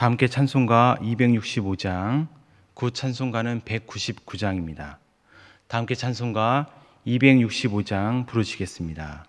다 함께 찬송가 265장, 구 찬송가는 199장입니다. 다 함께 찬송가 265장 부르시겠습니다.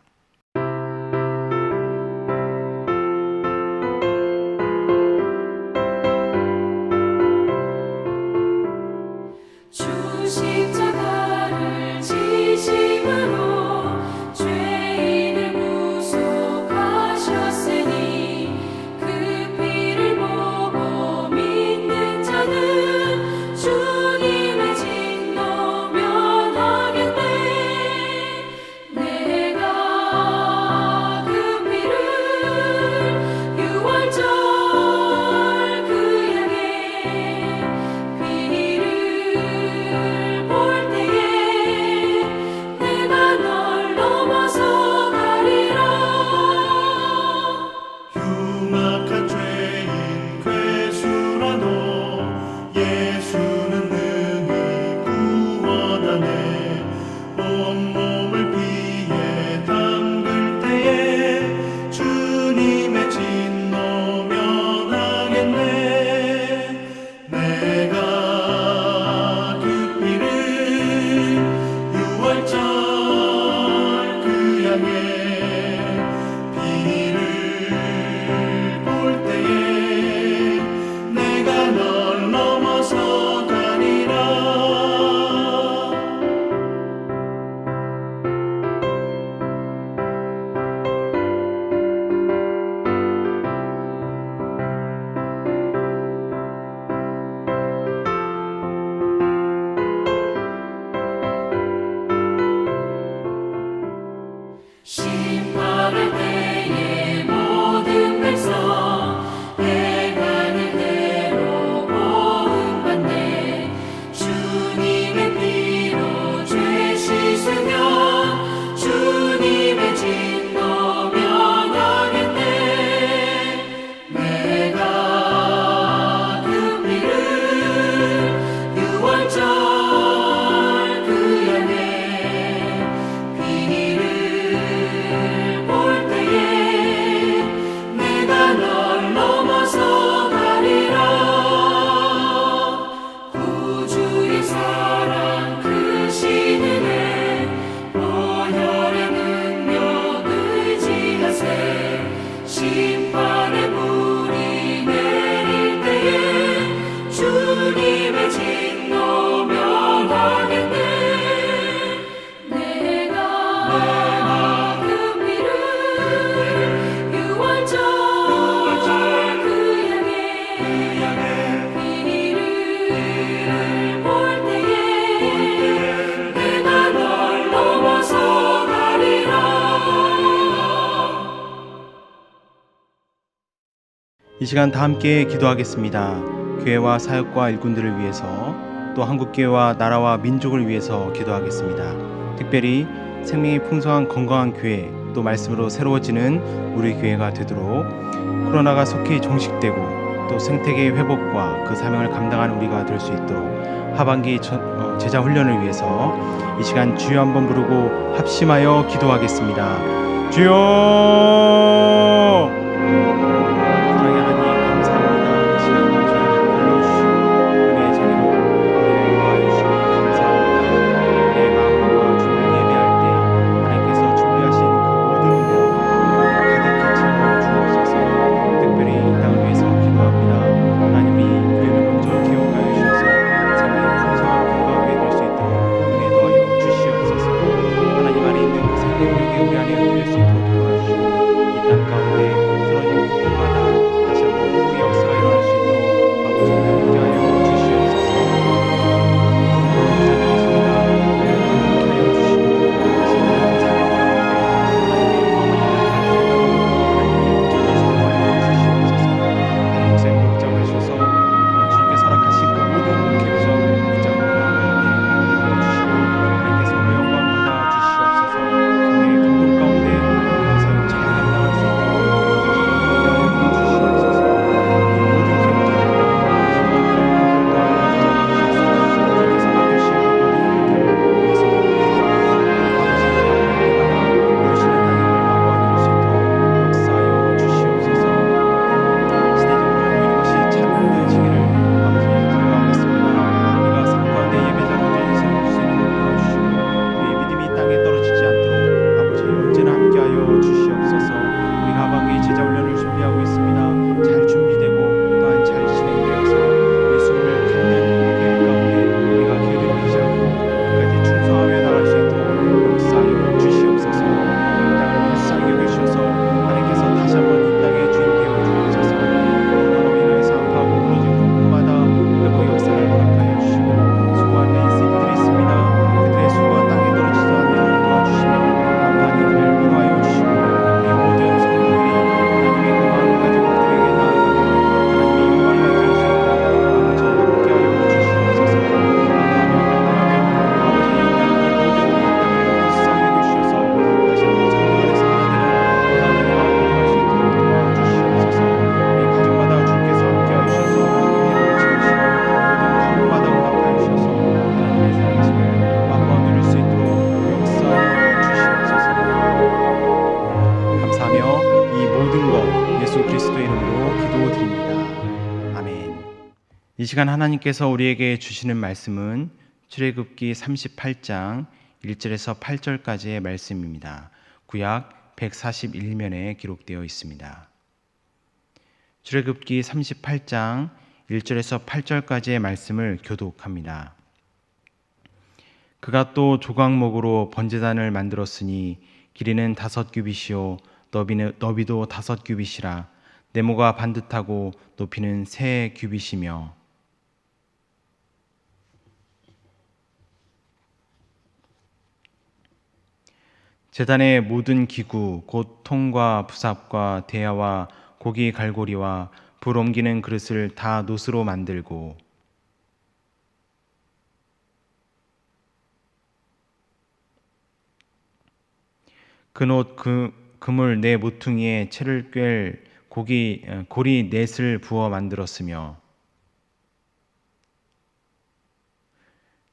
이 시간 다 함께 기도하겠습니다. 교회와 사역과 일꾼들을 위해서, 또 한국교회와 나라와 민족을 위해서 기도하겠습니다. 특별히 생명이 풍성한 건강한 교회, 또 말씀으로 새로워지는 우리 교회가 되도록, 코로나가 속히 종식되고 또 생태계의 회복과 그 사명을 감당하는 우리가 될 수 있도록 하반기 제자 훈련을 위해서 이 시간 주여 한번 부르고 합심하여 기도하겠습니다. 주여! 우리 안에 될 수 있도록 도와주시고 이 땅 이 시간 하나님께서 우리에게 주시는 말씀은 출애굽기 38장 1절에서 8절까지의 말씀입니다. 구약 141면에 기록되어 있습니다. 출애굽기 38장 1절에서 8절까지의 말씀을 교독합니다. 그가 또 조각목으로 번제단을 만들었으니 길이는 5규빗이요 너비도 5규빗이라 네모가 반듯하고 높이는 3규빗이며 제단의 모든 기구 곧 통과 부삽과 대야와 고기 갈고리와 불 옮기는 그릇을 다 노스로 만들고 그놋 그물 네 모퉁이에 채를 꿰 고리 넷을 부어 만들었으며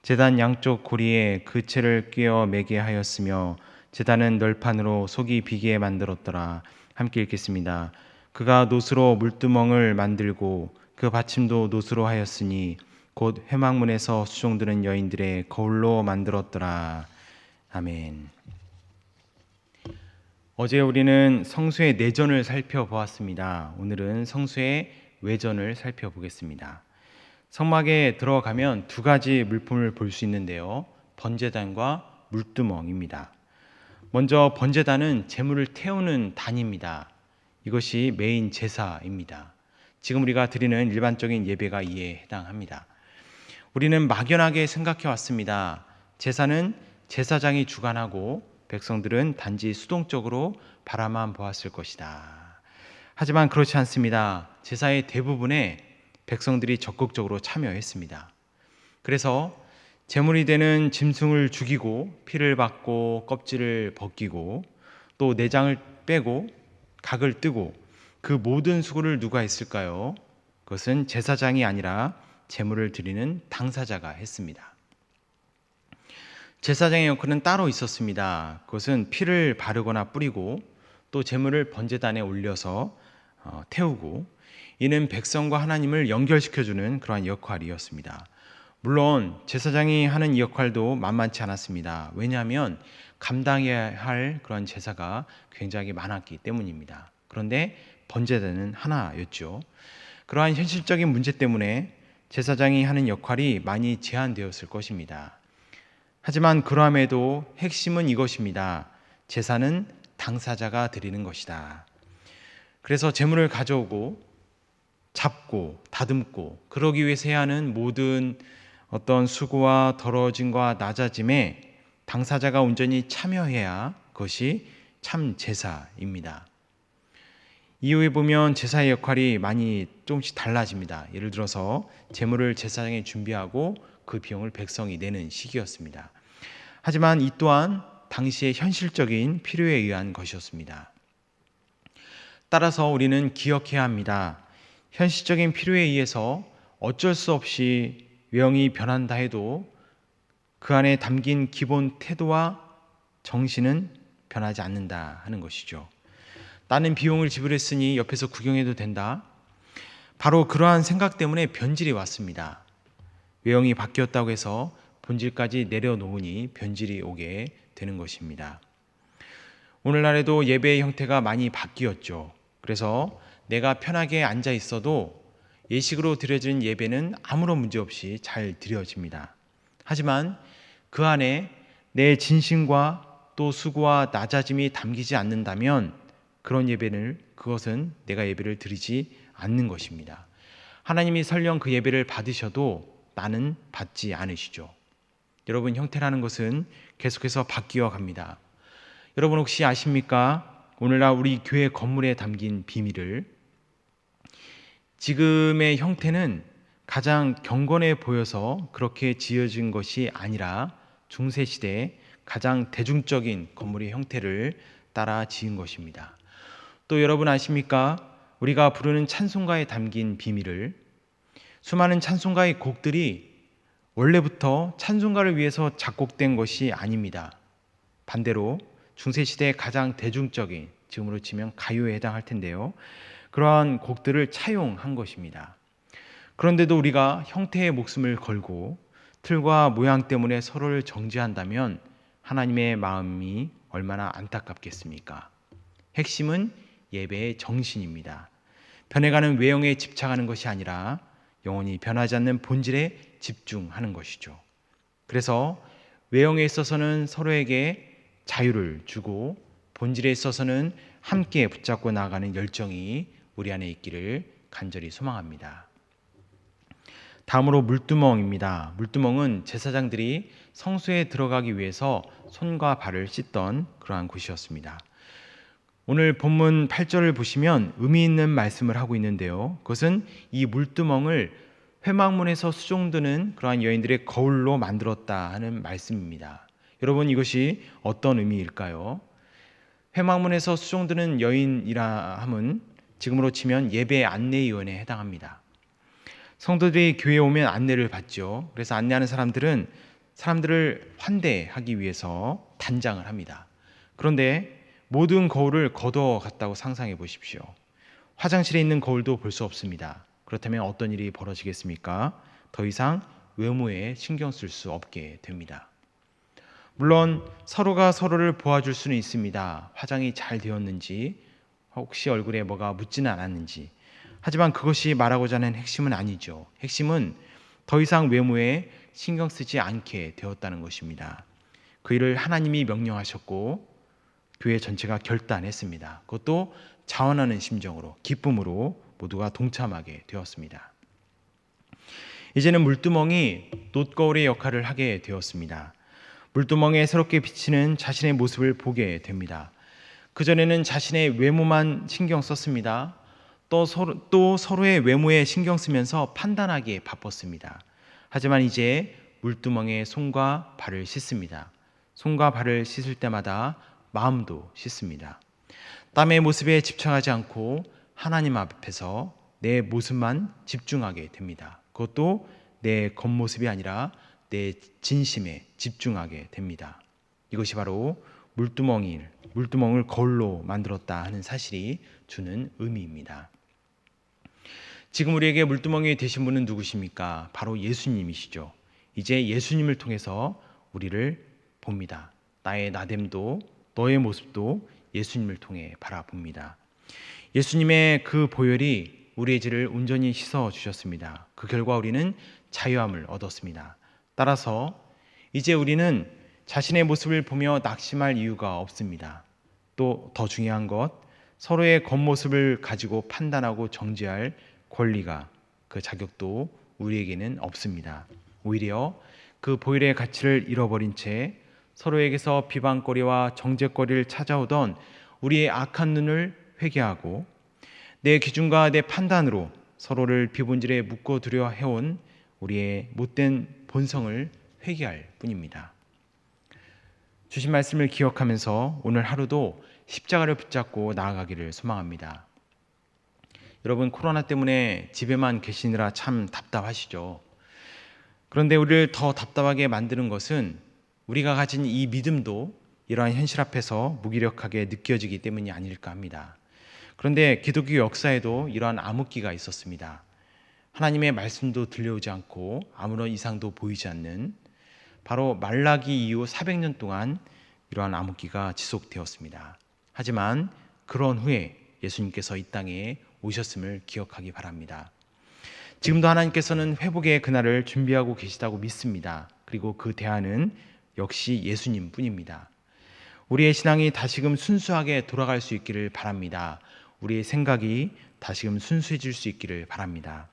제단 양쪽 고리에 그 채를 끼어 매게 하였으며 제단은 널판으로 속이 비게 만들었더라. 함께 읽겠습니다. 그가 놋으로 물두멍을 만들고 그 받침도 놋으로 하였으니 곧 회막문에서 수종드는 여인들의 거울로 만들었더라. 아멘. 어제 우리는 성수의 내전을 살펴보았습니다. 오늘은 성수의 외전을 살펴보겠습니다. 성막에 들어가면 두 가지 물품을 볼 수 있는데요. 번제단과 물두멍입니다. 먼저 번제단은 제물을 태우는 단입니다. 이것이 메인 제사입니다. 지금 우리가 드리는 일반적인 예배가 이에 해당합니다. 우리는 막연하게 생각해 왔습니다. 제사는 제사장이 주관하고 백성들은 단지 수동적으로 바라만 보았을 것이다. 하지만 그렇지 않습니다. 제사의 대부분에 백성들이 적극적으로 참여했습니다. 그래서 제물이 되는 짐승을 죽이고 피를 받고 껍질을 벗기고 또 내장을 빼고 각을 뜨고 그 모든 수고를 누가 했을까요? 그것은 제사장이 아니라 제물을 드리는 당사자가 했습니다. 제사장의 역할은 따로 있었습니다. 그것은 피를 바르거나 뿌리고 또 제물을 번제단에 올려서 태우고 이는 백성과 하나님을 연결시켜주는 그러한 역할이었습니다. 물론 제사장이 하는 이 역할도 만만치 않았습니다. 왜냐하면 감당해야 할 그런 제사가 굉장히 많았기 때문입니다. 그런데 번제단은 하나였죠. 그러한 현실적인 문제 때문에 제사장이 하는 역할이 많이 제한되었을 것입니다. 하지만 그러함에도 핵심은 이것입니다. 제사는 당사자가 드리는 것이다. 그래서 제물을 가져오고 잡고 다듬고 그러기 위해서 해야 하는 모든 어떤 수고와 더러짐과 낮아짐에 당사자가 온전히 참여해야 그것이 참 제사입니다. 이후에 보면 제사의 역할이 많이 조금씩 달라집니다. 예를 들어서 제물을 제사장에 준비하고 그 비용을 백성이 내는 시기였습니다. 하지만 이 또한 당시의 현실적인 필요에 의한 것이었습니다. 따라서 우리는 기억해야 합니다. 현실적인 필요에 의해서 어쩔 수 없이 외형이 변한다 해도 그 안에 담긴 기본 태도와 정신은 변하지 않는다 하는 것이죠. 나는 비용을 지불했으니 옆에서 구경해도 된다. 바로 그러한 생각 때문에 변질이 왔습니다. 외형이 바뀌었다고 해서 본질까지 내려놓으니 변질이 오게 되는 것입니다. 오늘날에도 예배의 형태가 많이 바뀌었죠. 그래서 내가 편하게 앉아 있어도 예식으로 드려진 예배는 아무런 문제 없이 잘 드려집니다. 하지만 그 안에 내 진심과 또 수고와 낮아짐이 담기지 않는다면 그것은 내가 예배를 드리지 않는 것입니다. 하나님이 설령 그 예배를 받으셔도 나는 받지 않으시죠. 여러분, 형태라는 것은 계속해서 바뀌어 갑니다. 여러분 혹시 아십니까? 오늘날 우리 교회 건물에 담긴 비밀을 지금의 형태는 가장 경건해 보여서 그렇게 지어진 것이 아니라 중세시대에 가장 대중적인 건물의 형태를 따라 지은 것입니다. 또 여러분 아십니까? 우리가 부르는 찬송가에 담긴 비밀을 수많은 찬송가의 곡들이 원래부터 찬송가를 위해서 작곡된 것이 아닙니다. 반대로 중세시대의 가장 대중적인, 지금으로 치면 가요에 해당할 텐데요. 그러한 곡들을 차용한 것입니다. 그런데도 우리가 형태의 목숨을 걸고 틀과 모양 때문에 서로를 정죄한다면 하나님의 마음이 얼마나 안타깝겠습니까? 핵심은 예배의 정신입니다. 변해가는 외형에 집착하는 것이 아니라 영원히 변하지 않는 본질에 집중하는 것이죠. 그래서 외형에 있어서는 서로에게 자유를 주고 본질에 있어서는 함께 붙잡고 나아가는 열정이 우리 안에 있기를 간절히 소망합니다. 다음으로 물두멍입니다. 물두멍은 제사장들이 성소에 들어가기 위해서 손과 발을 씻던 그러한 곳이었습니다. 오늘 본문 8절을 보시면 의미 있는 말씀을 하고 있는데요. 그것은 이 물두멍을 회막문에서 수종드는 그러한 여인들의 거울로 만들었다 하는 말씀입니다. 여러분, 이것이 어떤 의미일까요? 회막문에서 수종드는 여인이라 함은 지금으로 치면 예배 안내위원회에 해당합니다. 성도들이 교회에 오면 안내를 받죠. 그래서 안내하는 사람들은 사람들을 환대하기 위해서 단장을 합니다. 그런데 모든 거울을 거둬갔다고 상상해 보십시오. 화장실에 있는 거울도 볼 수 없습니다. 그렇다면 어떤 일이 벌어지겠습니까? 더 이상 외모에 신경 쓸 수 없게 됩니다. 물론 서로가 서로를 보아줄 수는 있습니다. 화장이 잘 되었는지, 혹시 얼굴에 뭐가 묻지는 않았는지. 하지만 그것이 말하고자 하는 핵심은 아니죠. 핵심은 더 이상 외모에 신경 쓰지 않게 되었다는 것입니다. 그 일을 하나님이 명령하셨고 교회 전체가 결단했습니다. 그것도 자원하는 심정으로, 기쁨으로 모두가 동참하게 되었습니다. 이제는 물두멍이 놋거울의 역할을 하게 되었습니다. 물두멍에 새롭게 비치는 자신의 모습을 보게 됩니다. 그전에는 자신의 외모만 신경 썼습니다. 또 서로의 외모에 신경 쓰면서 판단하기에 바빴습니다. 하지만 이제 물두멍에 손과 발을 씻습니다. 손과 발을 씻을 때마다 마음도 씻습니다. 남의 모습에 집착하지 않고 하나님 앞에서 내 모습만 집중하게 됩니다. 그것도 내 겉모습이 아니라 내 진심에 집중하게 됩니다. 이것이 바로 물두멍을 거울로 만들었다 하는 사실이 주는 의미입니다. 지금 우리에게 물두멍이 되신 분은 누구십니까? 바로 예수님이시죠. 이제 예수님을 통해서 우리를 봅니다. 나의 나됨도 너의 모습도 예수님을 통해 바라봅니다. 예수님의 그 보혈이 우리의 죄를 온전히 씻어 주셨습니다. 그 결과 우리는 자유함을 얻었습니다. 따라서 이제 우리는 자신의 모습을 보며 낙심할 이유가 없습니다. 또 더 중요한 것, 서로의 겉모습을 가지고 판단하고 정죄할 권리가, 그 자격도 우리에게는 없습니다. 오히려 그 보혈의 가치를 잃어버린 채 서로에게서 비방거리와 정죄거리를 찾아오던 우리의 악한 눈을 회개하고 내 기준과 내 판단으로 서로를 비본질에 묶어두려 해온 우리의 못된 본성을 회개할 뿐입니다. 주신 말씀을 기억하면서 오늘 하루도 십자가를 붙잡고 나아가기를 소망합니다. 여러분, 코로나 때문에 집에만 계시느라 참 답답하시죠? 그런데 우리를 더 답답하게 만드는 것은 우리가 가진 이 믿음도 이러한 현실 앞에서 무기력하게 느껴지기 때문이 아닐까 합니다. 그런데 기독교 역사에도 이러한 암흑기가 있었습니다. 하나님의 말씀도 들려오지 않고 아무런 이상도 보이지 않는, 바로 말라기 이후 400년 동안 이러한 암흑기가 지속되었습니다. 하지만 그런 후에 예수님께서 이 땅에 오셨음을 기억하기 바랍니다. 지금도 하나님께서는 회복의 그날을 준비하고 계시다고 믿습니다. 그리고 그 대안은 역시 예수님 뿐입니다. 우리의 신앙이 다시금 순수하게 돌아갈 수 있기를 바랍니다. 우리의 생각이 다시금 순수해질 수 있기를 바랍니다.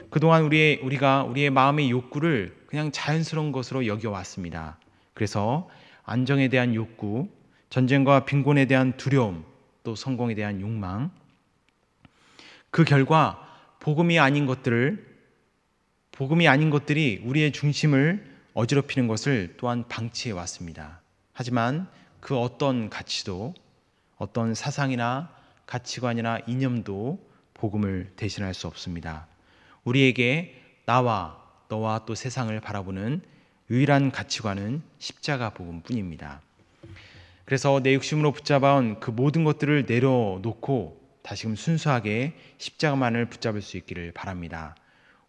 그동안 우리가 우리의 마음의 욕구를 그냥 자연스러운 것으로 여겨왔습니다. 그래서 안정에 대한 욕구, 전쟁과 빈곤에 대한 두려움, 또 성공에 대한 욕망, 그 결과 복음이 아닌 것들이 우리의 중심을 어지럽히는 것을 또한 방치해 왔습니다. 하지만 그 어떤 가치도, 어떤 사상이나 가치관이나 이념도 복음을 대신할 수 없습니다. 우리에게 나와 너와 또 세상을 바라보는 유일한 가치관은 십자가 복음뿐입니다. 그래서 내 육심으로 붙잡아온 그 모든 것들을 내려놓고 다시금 순수하게 십자가만을 붙잡을 수 있기를 바랍니다.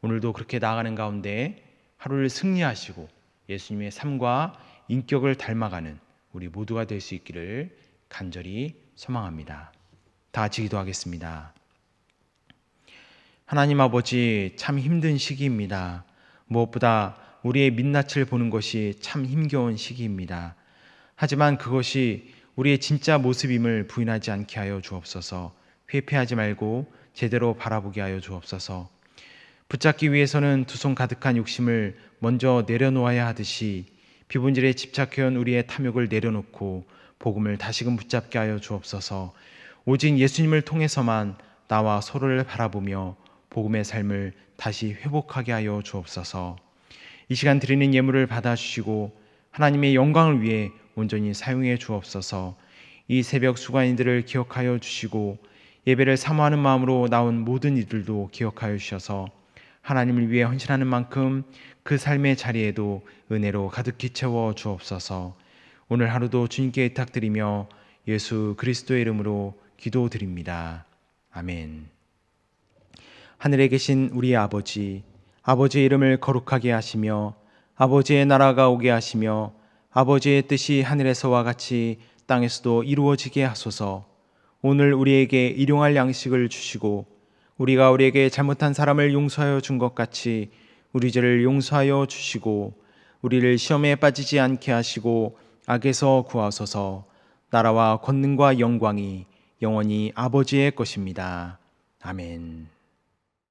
오늘도 그렇게 나아가는 가운데 하루를 승리하시고 예수님의 삶과 인격을 닮아가는 우리 모두가 될 수 있기를 간절히 소망합니다. 다 같이 기도하겠습니다. 하나님 아버지, 참 힘든 시기입니다. 무엇보다 우리의 민낯을 보는 것이 참 힘겨운 시기입니다. 하지만 그것이 우리의 진짜 모습임을 부인하지 않게 하여 주옵소서. 회피하지 말고 제대로 바라보게 하여 주옵소서. 붙잡기 위해서는 두 손 가득한 욕심을 먼저 내려놓아야 하듯이 비본질에 집착해온 우리의 탐욕을 내려놓고 복음을 다시금 붙잡게 하여 주옵소서. 오직 예수님을 통해서만 나와 서로를 바라보며 복음의 삶을 다시 회복하게 하여 주옵소서. 이 시간 드리는 예물을 받아주시고 하나님의 영광을 위해 온전히 사용해 주옵소서. 이 새벽 수고한 이들을 기억하여 주시고 예배를 사모하는 마음으로 나온 모든 이들도 기억하여 주셔서 하나님을 위해 헌신하는 만큼 그 삶의 자리에도 은혜로 가득히 채워 주옵소서. 오늘 하루도 주님께 의탁드리며 예수 그리스도의 이름으로 기도드립니다. 아멘. 하늘에 계신 우리 아버지, 아버지의 이름을 거룩하게 하시며 아버지의 나라가 오게 하시며 아버지의 뜻이 하늘에서와 같이 땅에서도 이루어지게 하소서. 오늘 우리에게 일용할 양식을 주시고 우리가 우리에게 잘못한 사람을 용서하여 준 것 같이 우리 죄를 용서하여 주시고 우리를 시험에 빠지지 않게 하시고 악에서 구하소서. 나라와 권능과 영광이 영원히 아버지의 것입니다. 아멘.